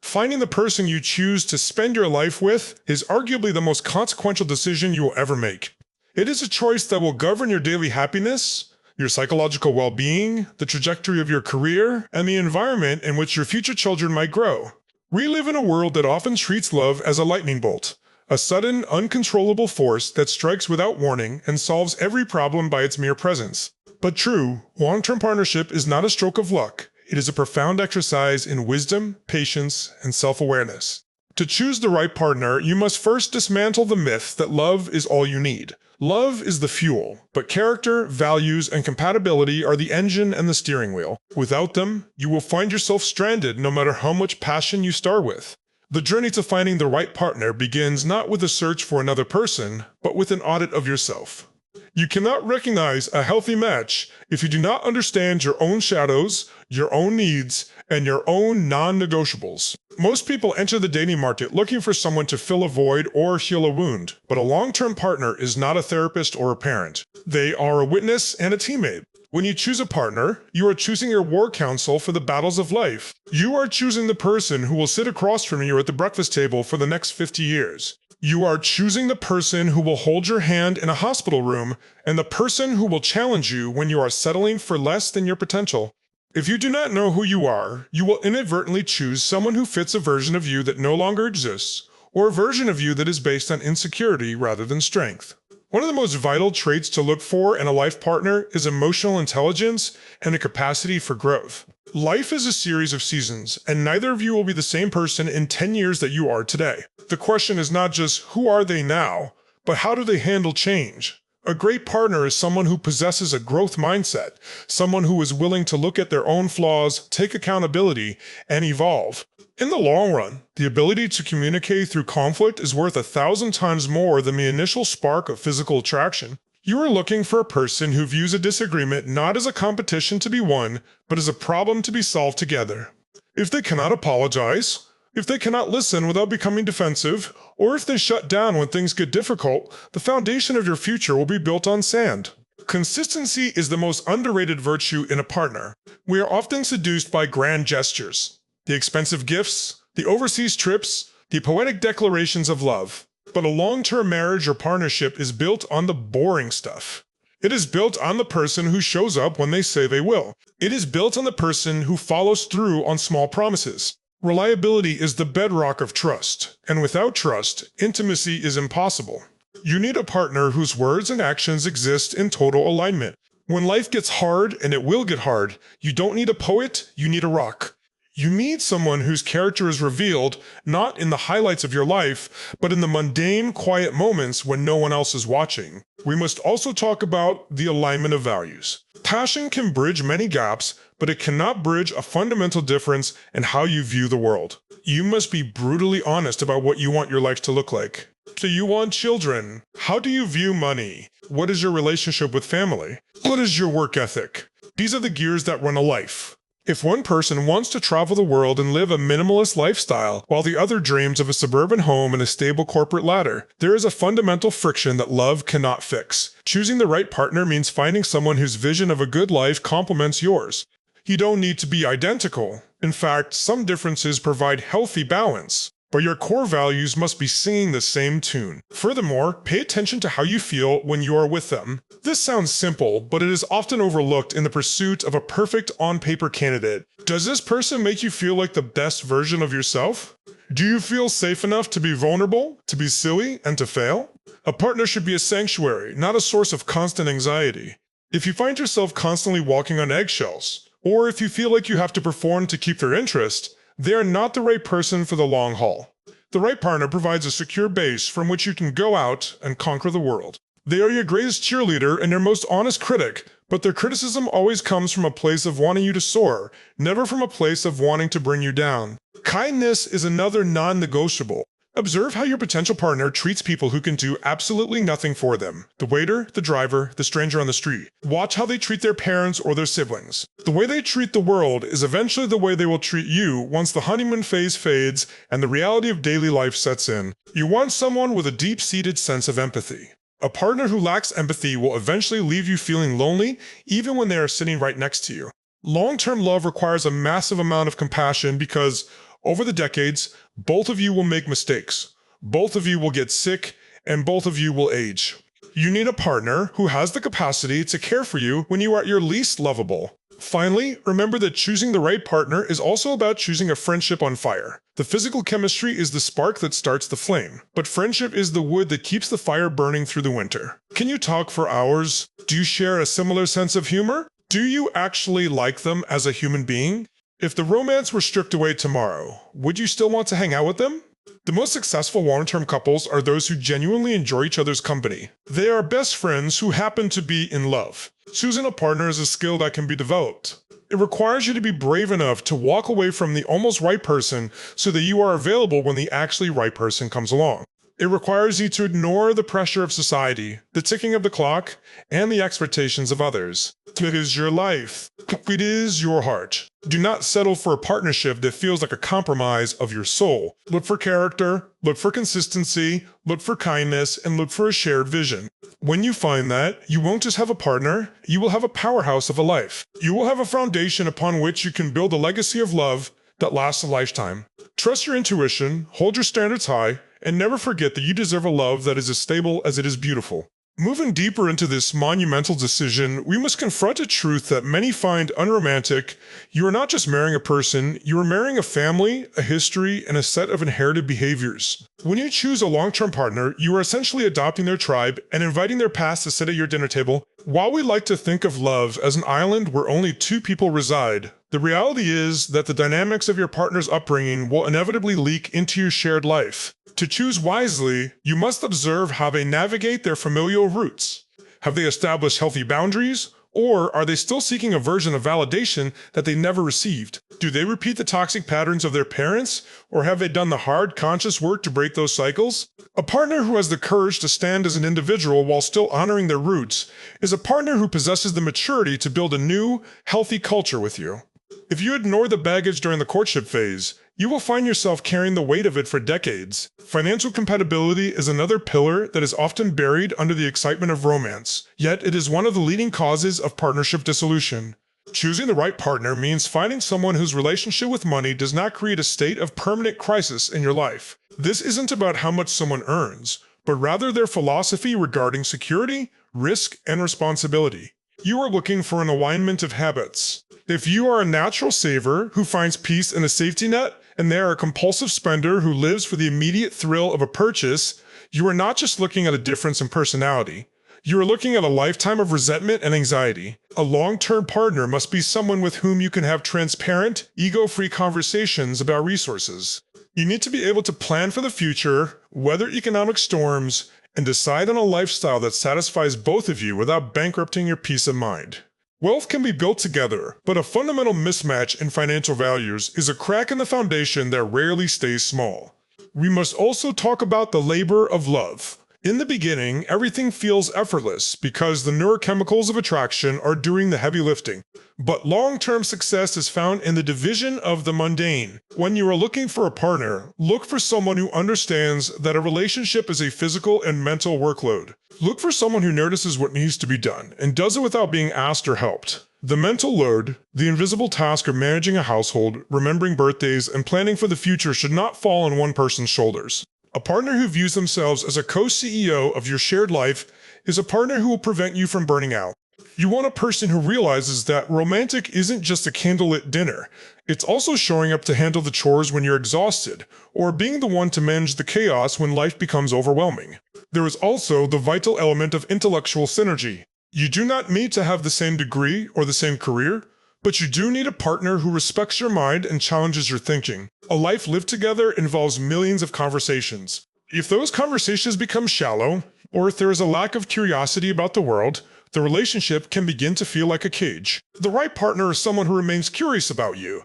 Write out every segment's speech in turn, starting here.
Finding the person you choose to spend your life with is arguably the most consequential decision you will ever make. It is a choice that will govern your daily happiness, your psychological well-being, the trajectory of your career, and the environment in which your future children might grow. We live in a world that often treats love as a lightning bolt, a sudden, uncontrollable force that strikes without warning and solves every problem by its mere presence. But true, long-term partnership is not a stroke of luck. It is a profound exercise in wisdom, patience, and self-awareness. To choose the right partner, you must first dismantle the myth that love is all you need. Love is the fuel, but character, values, and compatibility are the engine and the steering wheel. Without them, you will find yourself stranded no matter how much passion you start with. The journey to finding the right partner begins not with a search for another person, but with an audit of yourself. You cannot recognize a healthy match if you do not understand your own shadows, your own needs, and your own non-negotiables. Most people enter the dating market looking for someone to fill a void or heal a wound, but a long-term partner is not a therapist or a parent. They are a witness and a teammate. When you choose a partner, you are choosing your war council for the battles of life. You are choosing the person who will sit across from you at the breakfast table for the next 50 years. You are choosing the person who will hold your hand in a hospital room and the person who will challenge you when you are settling for less than your potential. If you do not know who you are, you will inadvertently choose someone who fits a version of you that no longer exists, or a version of you that is based on insecurity rather than strength. One of the most vital traits to look for in a life partner is emotional intelligence and a capacity for growth. Life is a series of seasons, and neither of you will be the same person in 10 years that you are today. The question is not just who are they now, but how do they handle change? A great partner is someone who possesses a growth mindset, someone who is willing to look at their own flaws, take accountability, and evolve. In the long run, the ability to communicate through conflict is worth 1,000 times more than the initial spark of physical attraction. You are looking for a person who views a disagreement not as a competition to be won, but as a problem to be solved together. If they cannot apologize, if they cannot listen without becoming defensive, or if they shut down when things get difficult, the foundation of your future will be built on sand. Consistency is the most underrated virtue in a partner. We are often seduced by grand gestures, the expensive gifts, the overseas trips, the poetic declarations of love. But a long-term marriage or partnership is built on the boring stuff. It is built on the person who shows up when they say they will. It is built on the person who follows through on small promises. Reliability is the bedrock of trust, and without trust, intimacy is impossible. You need a partner whose words and actions exist in total alignment. When life gets hard, and it will get hard, you don't need a poet, you need a rock. You need someone whose character is revealed not in the highlights of your life, but in the mundane, quiet moments when no one else is watching. We must also talk about the alignment of values. Passion can bridge many gaps, but it cannot bridge a fundamental difference in how you view the world. You must be brutally honest about what you want your life to look like. Do you want children? How do you view money? What is your relationship with family? What is your work ethic? These are the gears that run a life. If one person wants to travel the world and live a minimalist lifestyle, while the other dreams of a suburban home and a stable corporate ladder, there is a fundamental friction that love cannot fix. Choosing the right partner means finding someone whose vision of a good life complements yours. You don't need to be identical. In fact, some differences provide healthy balance. But your core values must be singing the same tune. Furthermore, pay attention to how you feel when you are with them. This sounds simple, but it is often overlooked in the pursuit of a perfect on-paper candidate. Does this person make you feel like the best version of yourself? Do you feel safe enough to be vulnerable, to be silly, and to fail? A partner should be a sanctuary, not a source of constant anxiety. If you find yourself constantly walking on eggshells, or if you feel like you have to perform to keep their interest, they are not the right person for the long haul. The right partner provides a secure base from which you can go out and conquer the world. They are your greatest cheerleader and your most honest critic, but their criticism always comes from a place of wanting you to soar, never from a place of wanting to bring you down. Kindness is another non-negotiable. Observe how your potential partner treats people who can do absolutely nothing for them. The waiter, the driver, the stranger on the street. Watch how they treat their parents or their siblings. The way they treat the world is eventually the way they will treat you once the honeymoon phase fades and the reality of daily life sets in. You want someone with a deep-seated sense of empathy. A partner who lacks empathy will eventually leave you feeling lonely even when they are sitting right next to you. Long-term love requires a massive amount of compassion because Over the decades, both of you will make mistakes, both of you will get sick, and both of you will age. You need a partner who has the capacity to care for you when you are at your least lovable. Finally, remember that choosing the right partner is also about choosing a friendship on fire. The physical chemistry is the spark that starts the flame, but friendship is the wood that keeps the fire burning through the winter. Can you talk for hours? Do you share a similar sense of humor? Do you actually like them as a human being? If the romance were stripped away tomorrow, would you still want to hang out with them? The most successful long-term couples are those who genuinely enjoy each other's company. They are best friends who happen to be in love. Choosing a partner is a skill that can be developed. It requires you to be brave enough to walk away from the almost right person so that you are available when the actually right person comes along. It requires you to ignore the pressure of society, the ticking of the clock, and the expectations of others. It is your life. It is your heart. Do not settle for a partnership that feels like a compromise of your soul. Look for character, look for consistency, look for kindness, and look for a shared vision. When you find that, you won't just have a partner, you will have a powerhouse of a life. You will have a foundation upon which you can build a legacy of love that lasts a lifetime. Trust your intuition, hold your standards high, and never forget that you deserve a love that is as stable as it is beautiful. Moving deeper into this monumental decision, we must confront a truth that many find unromantic. You are not just marrying a person, you are marrying a family, a history, and a set of inherited behaviors. When you choose a long-term partner, you are essentially adopting their tribe and inviting their past to sit at your dinner table. While we like to think of love as an island where only two people reside, the reality is that the dynamics of your partner's upbringing will inevitably leak into your shared life. To choose wisely, you must observe how they navigate their familial roots. Have they established healthy boundaries, or are they still seeking a version of validation that they never received? Do they repeat the toxic patterns of their parents, or have they done the hard, conscious work to break those cycles? A partner who has the courage to stand as an individual while still honoring their roots is a partner who possesses the maturity to build a new, healthy culture with you. If you ignore the baggage during the courtship phase, you will find yourself carrying the weight of it for decades. Financial compatibility is another pillar that is often buried under the excitement of romance, yet it is one of the leading causes of partnership dissolution. Choosing the right partner means finding someone whose relationship with money does not create a state of permanent crisis in your life. This isn't about how much someone earns, but rather their philosophy regarding security, risk, and responsibility. You are looking for an alignment of habits. If you are a natural saver who finds peace in a safety net, and they are a compulsive spender who lives for the immediate thrill of a purchase, you are not just looking at a difference in personality. You are looking at a lifetime of resentment and anxiety. A long-term partner must be someone with whom you can have transparent, ego-free conversations about resources. You need to be able to plan for the future, weather economic storms, and decide on a lifestyle that satisfies both of you without bankrupting your peace of mind. Wealth can be built together, but a fundamental mismatch in financial values is a crack in the foundation that rarely stays small. We must also talk about the labor of love. In the beginning, everything feels effortless because the neurochemicals of attraction are doing the heavy lifting. But long-term success is found in the division of the mundane. When you are looking for a partner, look for someone who understands that a relationship is a physical and mental workload. Look for someone who notices what needs to be done and does it without being asked or helped. The mental load, the invisible task of managing a household, remembering birthdays, and planning for the future should not fall on one person's shoulders. A partner who views themselves as a co-CEO of your shared life is a partner who will prevent you from burning out. You want a person who realizes that romantic isn't just a candlelit dinner. It's also showing up to handle the chores when you're exhausted, or being the one to manage the chaos when life becomes overwhelming. There is also the vital element of intellectual synergy. You do not need to have the same degree or the same career, but you do need a partner who respects your mind and challenges your thinking. A life lived together involves millions of conversations. If those conversations become shallow, or if there is a lack of curiosity about the world, the relationship can begin to feel like a cage. The right partner is someone who remains curious about you.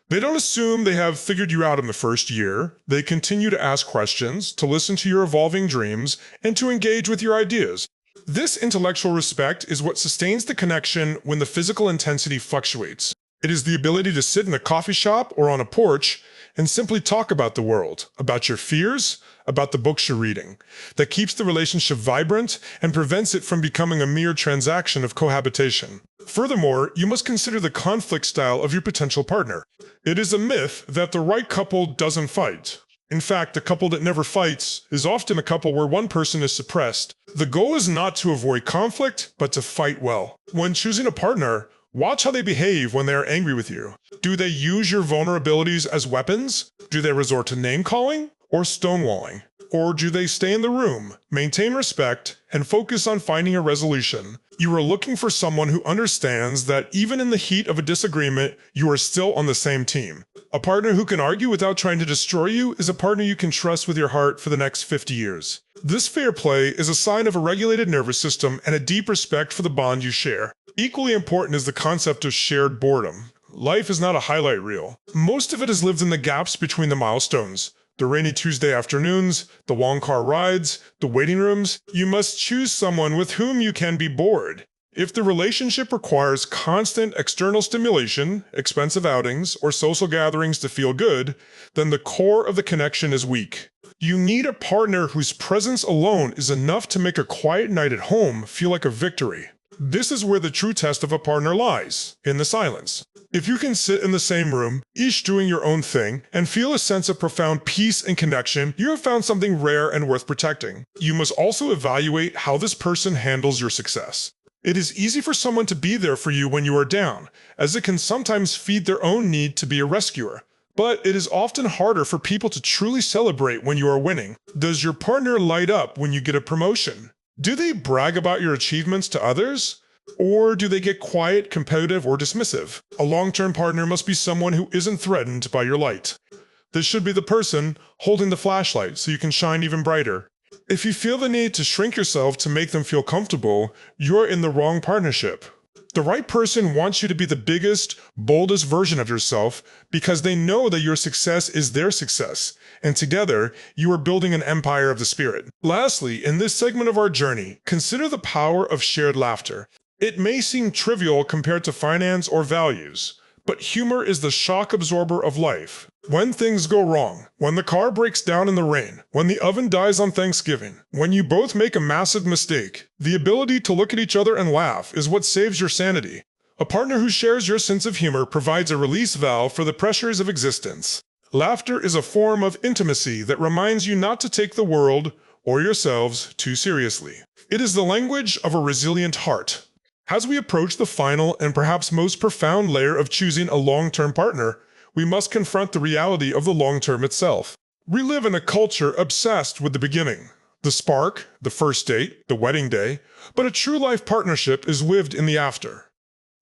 They don't assume they have figured you out in the first year. They continue to ask questions, to listen to your evolving dreams, and to engage with your ideas. This intellectual respect is what sustains the connection when the physical intensity fluctuates. It is the ability to sit in a coffee shop or on a porch and simply talk about the world, about your fears, about the books you're reading, that keeps the relationship vibrant and prevents it from becoming a mere transaction of cohabitation. Furthermore, you must consider the conflict style of your potential partner. It is a myth that the right couple doesn't fight. In fact, a couple that never fights is often a couple where one person is suppressed. The goal is not to avoid conflict, but to fight well. When choosing a partner, watch how they behave when they are angry with you. Do they use your vulnerabilities as weapons? Do they resort to name-calling or stonewalling? Or do they stay in the room, maintain respect, and focus on finding a resolution? You are looking for someone who understands that even in the heat of a disagreement, you are still on the same team. A partner who can argue without trying to destroy you is a partner you can trust with your heart for the next 50 years. This fair play is a sign of a regulated nervous system and a deep respect for the bond you share. Equally important is the concept of shared boredom. Life is not a highlight reel. Most of it is lived in the gaps between the milestones. The rainy Tuesday afternoons, the long car rides, the waiting rooms. You must choose someone with whom you can be bored. If the relationship requires constant external stimulation, expensive outings, or social gatherings to feel good, then the core of the connection is weak. You need a partner whose presence alone is enough to make a quiet night at home feel like a victory. This is where the true test of a partner lies, in the silence. If you can sit in the same room, each doing your own thing, and feel a sense of profound peace and connection, you have found something rare and worth protecting. You must also evaluate how this person handles your success. It is easy for someone to be there for you when you are down, as it can sometimes feed their own need to be a rescuer. But it is often harder for people to truly celebrate when you are winning. Does your partner light up when you get a promotion? Do they brag about your achievements to others? Or do they get quiet, competitive, or dismissive? A long-term partner must be someone who isn't threatened by your light. This should be the person holding the flashlight so you can shine even brighter. If you feel the need to shrink yourself to make them feel comfortable, you're in the wrong partnership. The right person wants you to be the biggest, boldest version of yourself because they know that your success is their success, and together, you are building an empire of the spirit. Lastly, in this segment of our journey, consider the power of shared laughter. It may seem trivial compared to finance or values, but humor is the shock absorber of life. When things go wrong, when the car breaks down in the rain, when the oven dies on Thanksgiving, when you both make a massive mistake, the ability to look at each other and laugh is what saves your sanity. A partner who shares your sense of humor provides a release valve for the pressures of existence. Laughter is a form of intimacy that reminds you not to take the world or yourselves too seriously. It is the language of a resilient heart. As we approach the final and perhaps most profound layer of choosing a long-term partner, we must confront the reality of the long term itself. We live in a culture obsessed with the beginning, the spark, the first date, the wedding day, but a true life partnership is lived in the after.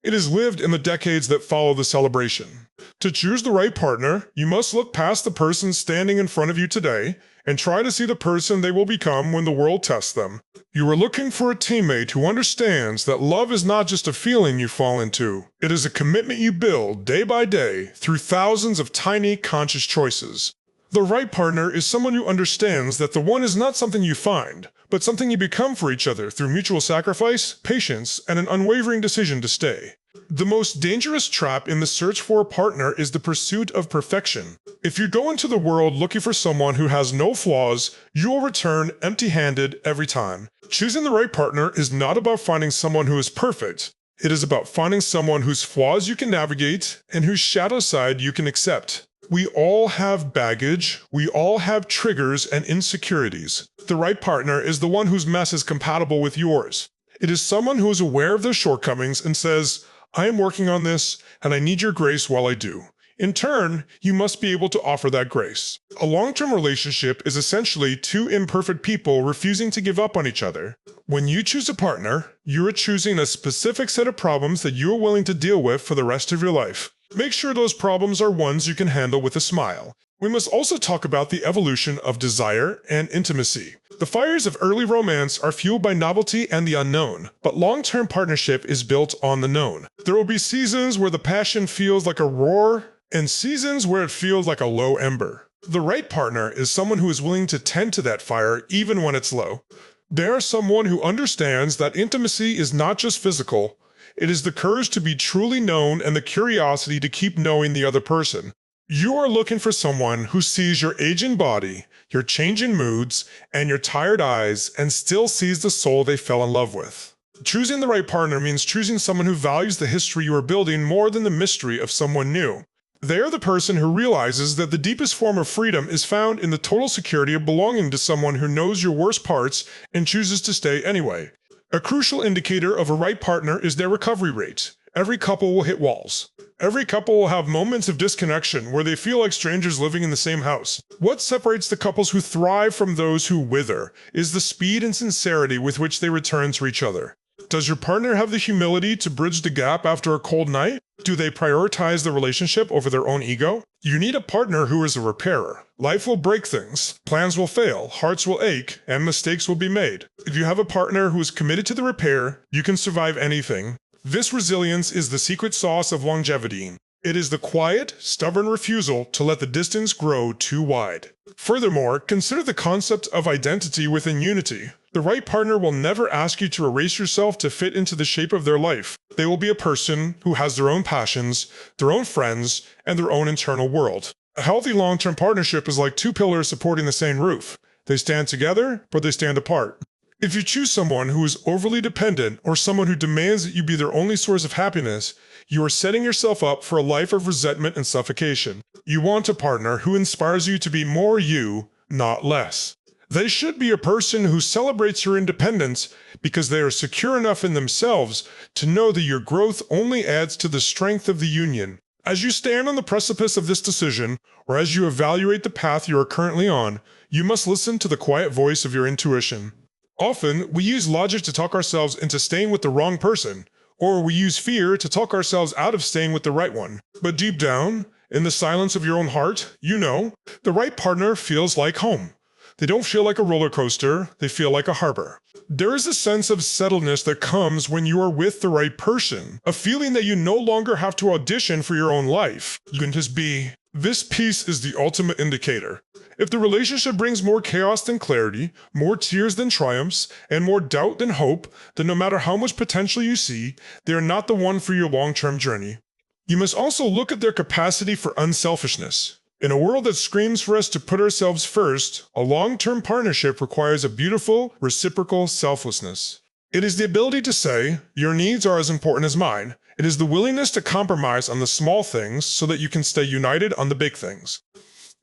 It is lived in the decades that follow the celebration. To choose the right partner, you must look past the person standing in front of you today and try to see the person they will become when the world tests them. You are looking for a teammate who understands that love is not just a feeling you fall into. It is a commitment you build day by day through thousands of tiny, conscious choices. The right partner is someone who understands that the one is not something you find, but something you become for each other through mutual sacrifice, patience, and an unwavering decision to stay. The most dangerous trap in the search for a partner is the pursuit of perfection. If you go into the world looking for someone who has no flaws, you will return empty-handed every time. Choosing the right partner is not about finding someone who is perfect. It is about finding someone whose flaws you can navigate and whose shadow side you can accept. We all have baggage, we all have triggers and insecurities. The right partner is the one whose mess is compatible with yours. It is someone who is aware of their shortcomings and says, I am working on this, and I need your grace while I do. In turn, you must be able to offer that grace. A long-term relationship is essentially two imperfect people refusing to give up on each other. When you choose a partner, you are choosing a specific set of problems that you are willing to deal with for the rest of your life. Make sure those problems are ones you can handle with a smile. We must also talk about the evolution of desire and intimacy. The fires of early romance are fueled by novelty and the unknown, but long-term partnership is built on the known. There will be seasons where the passion feels like a roar, and seasons where it feels like a low ember. The right partner is someone who is willing to tend to that fire even when it's low. They are someone who understands that intimacy is not just physical, It is the courage to be truly known and the curiosity to keep knowing the other person. You are looking for someone who sees your aging body, your changing moods, and your tired eyes, and still sees the soul they fell in love with. Choosing the right partner means choosing someone who values the history you are building more than the mystery of someone new. They are the person who realizes that the deepest form of freedom is found in the total security of belonging to someone who knows your worst parts and chooses to stay anyway. A crucial indicator of a right partner is their recovery rate. Every couple will hit walls. Every couple will have moments of disconnection where they feel like strangers living in the same house. What separates the couples who thrive from those who wither is the speed and sincerity with which they return to each other. Does your partner have the humility to bridge the gap after a cold night? Do they prioritize the relationship over their own ego? You need a partner who is a repairer. Life will break things, plans will fail, hearts will ache, and mistakes will be made. If you have a partner who is committed to the repair, you can survive anything. This resilience is the secret sauce of longevity. It is the quiet, stubborn refusal to let the distance grow too wide. Furthermore, consider the concept of identity within unity. The right partner will never ask you to erase yourself to fit into the shape of their life. They will be a person who has their own passions, their own friends, and their own internal world. A healthy long-term partnership is like two pillars supporting the same roof. They stand together, but they stand apart. If you choose someone who is overly dependent or someone who demands that you be their only source of happiness, you are setting yourself up for a life of resentment and suffocation. You want a partner who inspires you to be more you, not less. They should be a person who celebrates your independence because they are secure enough in themselves to know that your growth only adds to the strength of the union. As you stand on the precipice of this decision, or as you evaluate the path you are currently on, you must listen to the quiet voice of your intuition. Often, we use logic to talk ourselves into staying with the wrong person, or we use fear to talk ourselves out of staying with the right one. But deep down, in the silence of your own heart, you know, the right partner feels like home. They don't feel like a roller coaster, they feel like a harbor. There is a sense of settledness that comes when you are with the right person, a feeling that you no longer have to audition for your own life. You can just be. This piece is the ultimate indicator. If the relationship brings more chaos than clarity, more tears than triumphs, and more doubt than hope, then no matter how much potential you see, they are not the one for your long-term journey. You must also look at their capacity for unselfishness. In a world that screams for us to put ourselves first, a long-term partnership requires a beautiful, reciprocal selflessness. It is the ability to say, your needs are as important as mine. It is the willingness to compromise on the small things so that you can stay united on the big things.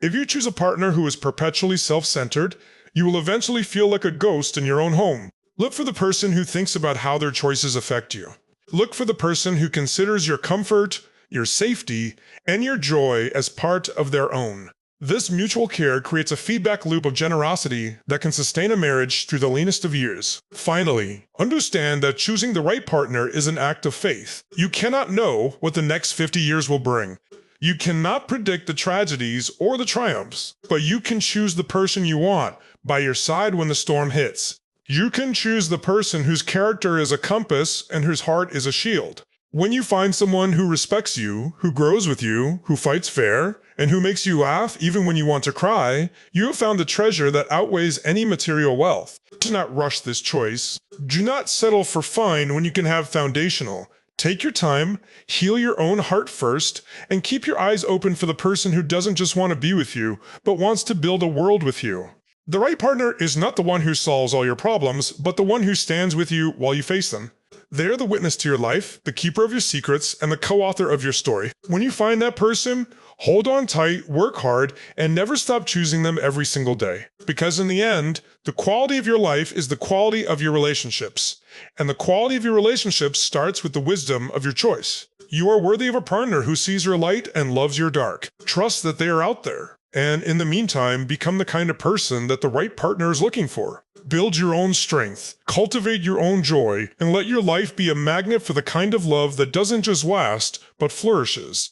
If you choose a partner who is perpetually self-centered, you will eventually feel like a ghost in your own home. Look for the person who thinks about how their choices affect you. Look for the person who considers your comfort, your safety, and your joy as part of their own. This mutual care creates a feedback loop of generosity that can sustain a marriage through the leanest of years. Finally, understand that choosing the right partner is an act of faith. You cannot know what the next 50 years will bring. You cannot predict the tragedies or the triumphs, but you can choose the person you want by your side when the storm hits. You can choose the person whose character is a compass and whose heart is a shield. When you find someone who respects you, who grows with you, who fights fair, and who makes you laugh even when you want to cry, you have found a treasure that outweighs any material wealth. Do not rush this choice. Do not settle for fine when you can have foundational. Take your time, heal your own heart first, and keep your eyes open for the person who doesn't just want to be with you, but wants to build a world with you. The right partner is not the one who solves all your problems, but the one who stands with you while you face them. They are the witness to your life, the keeper of your secrets, and the co-author of your story. When you find that person, hold on tight, work hard, and never stop choosing them every single day. Because in the end, the quality of your life is the quality of your relationships. And the quality of your relationships starts with the wisdom of your choice. You are worthy of a partner who sees your light and loves your dark. Trust that they are out there. And in the meantime, become the kind of person that the right partner is looking for. Build your own strength, cultivate your own joy, and let your life be a magnet for the kind of love that doesn't just last, but flourishes.